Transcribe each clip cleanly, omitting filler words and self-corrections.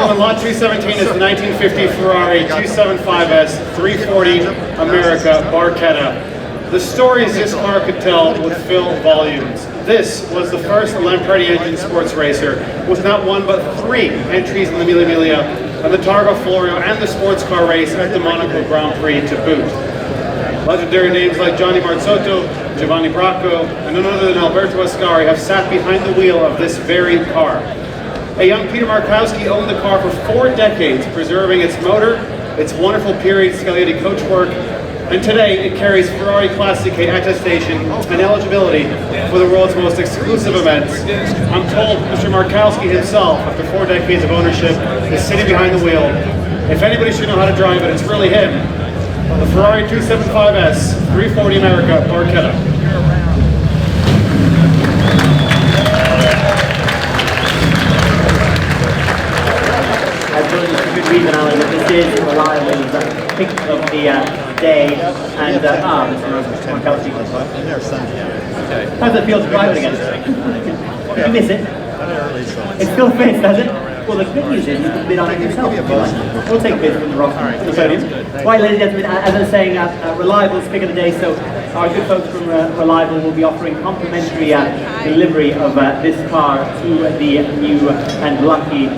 gentlemen, lot 217 is the 1950 Ferrari 275S 340 America Barchetta. The stories this car could tell would fill volumes. This was the first Lampredi-engined sports racer with not one but 3 entries in the Mille Miglia and the Targa Florio and the sports car race at the Monaco Grand Prix to boot. Legendary names like Johnny Marzotto, Giovanni Bracco, and none other than Alberto Ascari have sat behind the wheel of this very car. A young Peter Markowski owned the car for 4 decades, preserving its motor, its wonderful period Scaglietti coachwork, and today it carries Ferrari Classiche attestation and eligibility for the world's most exclusive events. I'm told Mr. Markowski himself, after 4 decades of ownership, is sitting behind the wheel. If anybody should know how to drive it, it's really him. The Ferrari 275S 340 America Barchetta. I suppose it's a good reason, Alan, that this is reliable pick of the day, and Mr. Markowski. How's it feel to drive it again? Did you miss it? It still fits, does it? Well, the good news is you can bid on it yourself. We'll take bids from the rock to the podium. Right, ladies and gentlemen, as I was saying, Reliable's pick of the day, so our good folks from Reliable will be offering complimentary delivery of this car to the new and lucky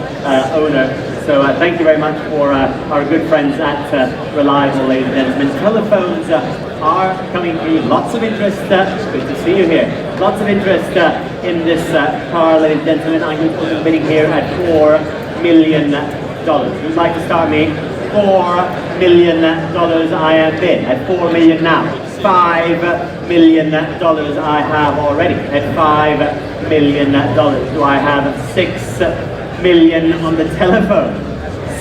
owner. So thank you very much for our good friends at Reliable, ladies and gentlemen. Telephones are coming through. Lots of interest. Good to see you here. Lots of interest in this car, ladies and gentlemen. I'm going to be bidding here at $4 million. Who'd like to start me? $4 million I am bid. At $4 million now. $5 million I have already. At $5 million. Do I have $6 million on the telephone?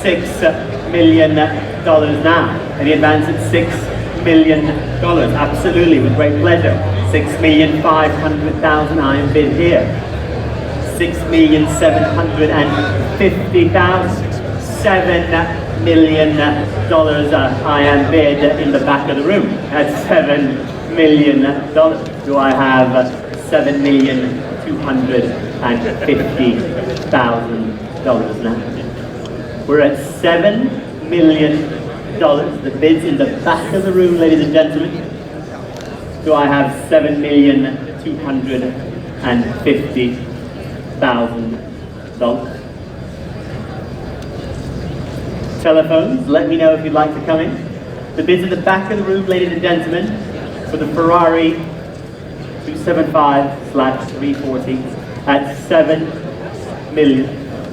$6 million now. Any advance at $6 million? Absolutely, with great pleasure. $6,500,000 I am bid here. $6,750,000. $7 million I am bid in the back of the room. At $7 million. Do I have $7,250,000 now? We're at $7 million. The bid's in the back of the room, ladies and gentlemen. Do I have $7,250,000? Telephones, let me know if you'd like to come in. The bid's in the back of the room, ladies and gentlemen, for the Ferrari 275/340 at $7 million.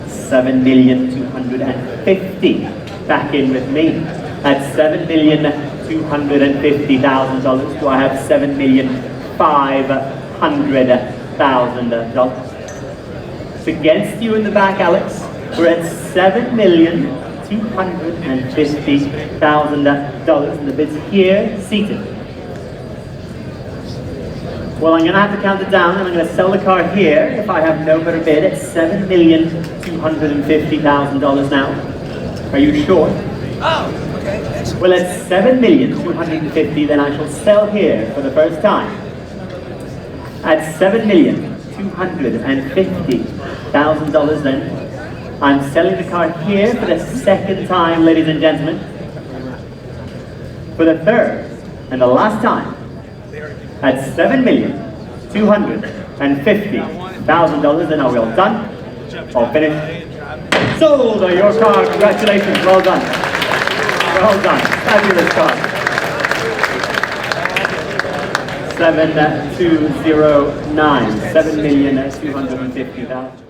$7,250,000. Back in with me. At $7,250,000. Do I have $7,500,000? It's against you in the back, Alex. We're at $7,250,000, and the bid's here, seated. Well, I'm going to have to count it down, and I'm going to sell the car here if I have no better bid at $7,250,000 now. Are you sure? Oh, okay. Excellent. Well, at $7,250,000, then I shall sell here for the first time. At $7,250,000, then I'm selling the car here for the second time, ladies and gentlemen. For the third and the last time. At $7,250,000, and are we all done? All finished? Sold! Your car, congratulations, well done. Well done, fabulous car. 7209, $7,250,000.